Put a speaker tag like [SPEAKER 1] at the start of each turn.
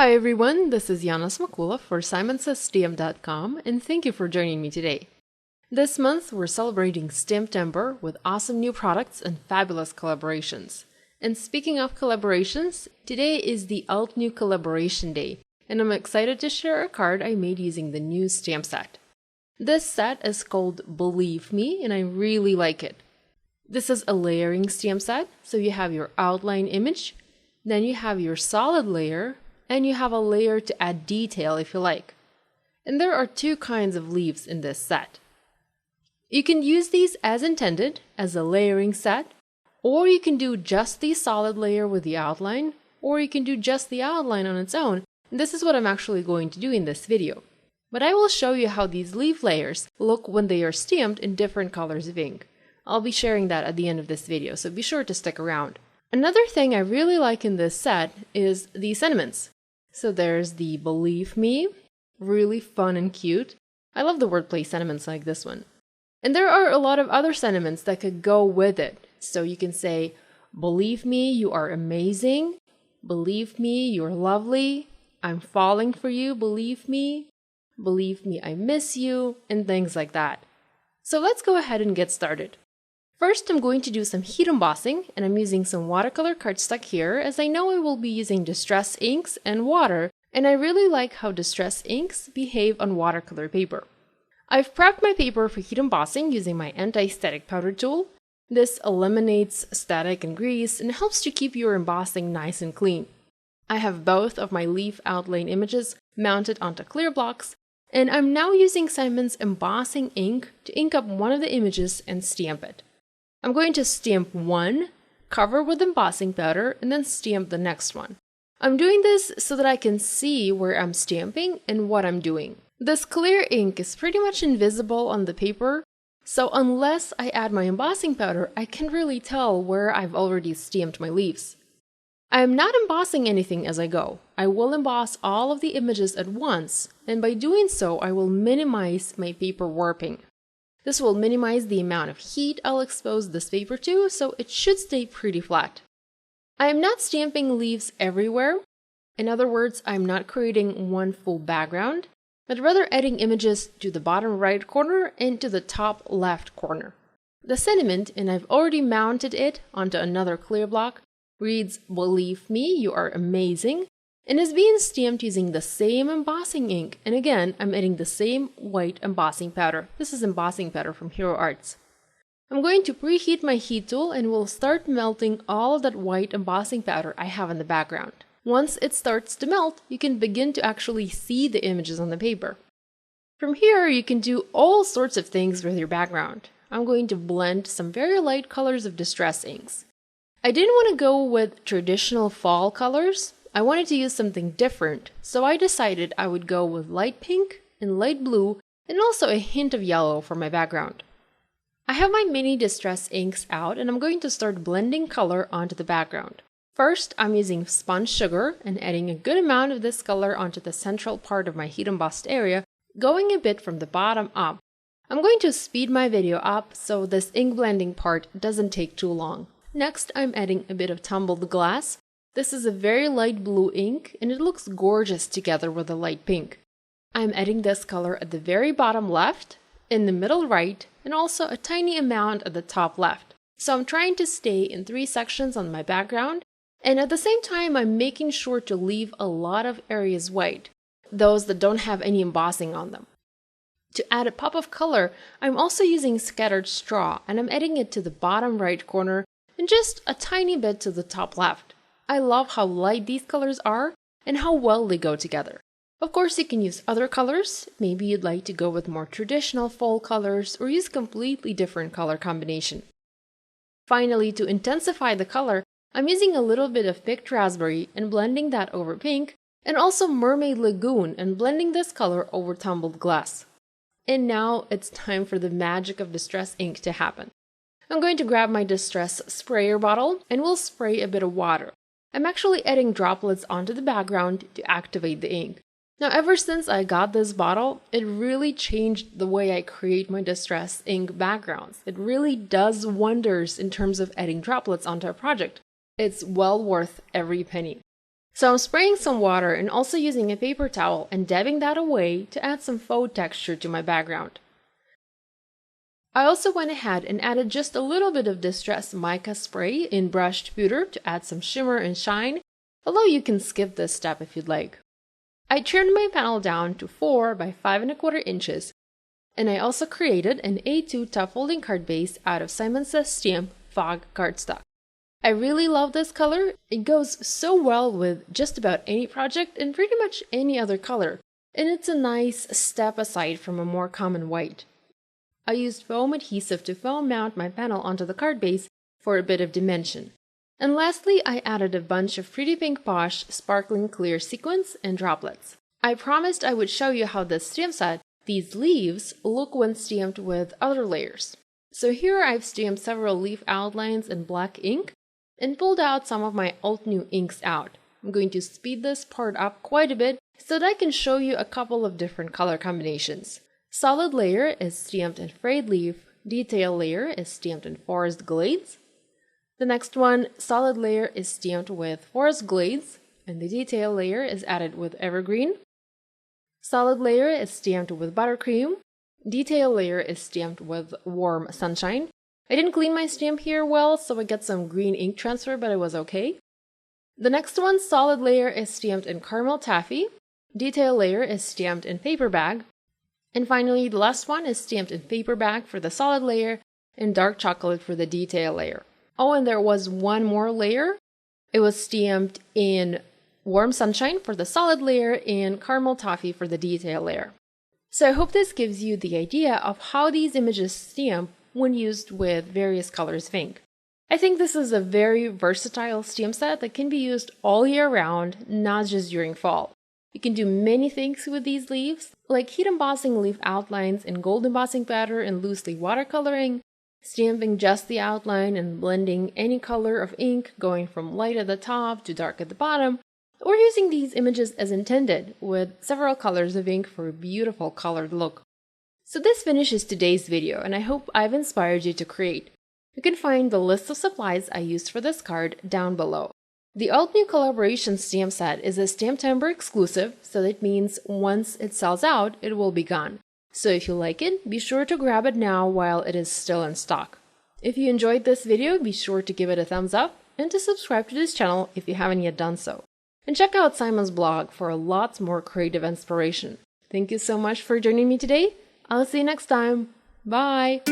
[SPEAKER 1] Hi everyone, this is Yana Smakula for SimonsSTM.com and thank you for joining me today. This month we're celebrating Stamptember with awesome new products and fabulous collaborations. And speaking of collaborations, today is the Alt New Collaboration Day, and I'm excited to share a card I made using the new stamp set. This set is called Believe Me, and I really like it. This is a layering stamp set, so you have your outline image, then you have your solid layer, and you have a layer to add detail if you like. And there are two kinds of leaves in this set. You can use these as intended, as a layering set, or you can do just the solid layer with the outline, or you can do just the outline on its own. And this is what I'm actually going to do in this video. But I will show you how these leaf layers look when they are stamped in different colors of ink. I'll be sharing that at the end of this video, so be sure to stick around. Another thing I really like in this set is the sentiments. So there's the Believe Me, really fun and cute. I love the wordplay sentiments like this one. And there are a lot of other sentiments that could go with it. So you can say, believe me, you are amazing. Believe me, you're lovely. I'm falling for you, believe me. Believe me, I miss you, and things like that. So let's go ahead and get started. First, I'm going to do some heat embossing, and I'm using some watercolor cardstock here, as I know I will be using distress inks and water, and I really like how distress inks behave on watercolor paper. I've prepped my paper for heat embossing using my anti-static powder tool. This eliminates static and grease and helps to keep your embossing nice and clean. I have both of my leaf outline images mounted onto clear blocks, and I'm now using Simons embossing ink to ink up one of the images and stamp it. I'm going to stamp one, cover with embossing powder, and then stamp the next one. I'm doing this so that I can see where I'm stamping and what I'm doing. This clear ink is pretty much invisible on the paper, so unless I add my embossing powder, I can't really tell where I've already stamped my leaves. I am not embossing anything as I go. I will emboss all of the images at once, and by doing so, I will minimize my paper warping. This will minimize the amount of heat I'll expose this paper to, so it should stay pretty flat. I am not stamping leaves everywhere. In other words, I'm not creating one full background, but rather adding images to the bottom right corner and to the top left corner. The sentiment, and I've already mounted it onto another clear block, reads, "Believe me, you are amazing," and is being stamped using the same embossing ink, and again, I'm adding the same white embossing powder. This is embossing powder from Hero Arts. I'm going to preheat my heat tool and will start melting all of that white embossing powder I have in the background. Once it starts to melt, you can begin to actually see the images on the paper. From here, you can do all sorts of things with your background. I'm going to blend some very light colors of distress inks. I didn't want to go with traditional fall colors. I wanted to use something different, so I decided I would go with light pink and light blue and also a hint of yellow for my background. I have my mini distress inks out and I'm going to start blending color onto the background. First, I'm using spun sugar and adding a good amount of this color onto the central part of my heat embossed area, going a bit from the bottom up. I'm going to speed my video up so this ink blending part doesn't take too long. Next, I'm adding a bit of tumbled glass. This is a very light blue ink, and it looks gorgeous together with the light pink. I'm adding this color at the very bottom left, in the middle right, and also a tiny amount at the top left. So I'm trying to stay in 3 sections on my background, and at the same time I'm making sure to leave a lot of areas white, those that don't have any embossing on them. To add a pop of color, I'm also using scattered straw, and I'm adding it to the bottom right corner and just a tiny bit to the top left. I love how light these colors are and how well they go together. Of course, you can use other colors. Maybe you'd like to go with more traditional fall colors or use completely different color combination. Finally, to intensify the color, I'm using a little bit of picked raspberry and blending that over pink, and also Mermaid Lagoon and blending this color over tumbled glass. And now it's time for the magic of distress ink to happen. I'm going to grab my distress sprayer bottle and we'll spray a bit of water. I'm actually adding droplets onto the background to activate the ink. Now, ever since I got this bottle, it really changed the way I create my distress ink backgrounds. It really does wonders in terms of adding droplets onto a project. It's well worth every penny. So I'm spraying some water and also using a paper towel and dabbing that away to add some faux texture to my background. I also went ahead and added just a little bit of Distress Mica spray in brushed pewter to add some shimmer and shine, although you can skip this step if you'd like. I trimmed my panel down to 4 by 5¼ inches, and I also created an A2 top folding card base out of Simon Says Stamp Fog cardstock. I really love this color. It goes so well with just about any project and pretty much any other color, and it's a nice step aside from a more common white. I used foam adhesive to foam mount my panel onto the card base for a bit of dimension. And lastly, I added a bunch of Pretty Pink Posh sparkling clear sequins and droplets. I promised I would show you how this stamp set, these leaves, look when stamped with other layers. So here I've stamped several leaf outlines in black ink and pulled out some of my alt new inks out. I'm going to speed this part up quite a bit so that I can show you a couple of different color combinations. Solid layer is stamped in frayed leaf, detail layer is stamped in forest glades. The next one, solid layer, is stamped with forest glades, and the detail layer is added with evergreen. Solid layer is stamped with buttercream. Detail layer is stamped with warm sunshine. I didn't clean my stamp here well, so I got some green ink transfer, but it was okay. The next one, solid layer, is stamped in caramel taffy. Detail layer is stamped in paper bag. And finally, the last one is stamped in paper bag for the solid layer and dark chocolate for the detail layer. Oh, and there was one more layer. It was stamped in warm sunshine for the solid layer and caramel toffee for the detail layer. So I hope this gives you the idea of how these images stamp when used with various colors of ink. I think this is a very versatile stamp set that can be used all year round, not just during fall. You can do many things with these leaves, like heat embossing leaf outlines in gold embossing pattern and loosely watercoloring, stamping just the outline and blending any color of ink going from light at the top to dark at the bottom, or using these images as intended with several colors of ink for a beautiful colored look. So this finishes today's video, and I hope I've inspired you to create. You can find the list of supplies I used for this card down below. The Alt New Collaboration stamp set is a Stamptember exclusive, so that means once it sells out, it will be gone. So if you like it, be sure to grab it now while it is still in stock. If you enjoyed this video, be sure to give it a thumbs up and to subscribe to this channel if you haven't yet done so. And check out Simon's blog for lots more creative inspiration. Thank you so much for joining me today. I'll see you next time. Bye!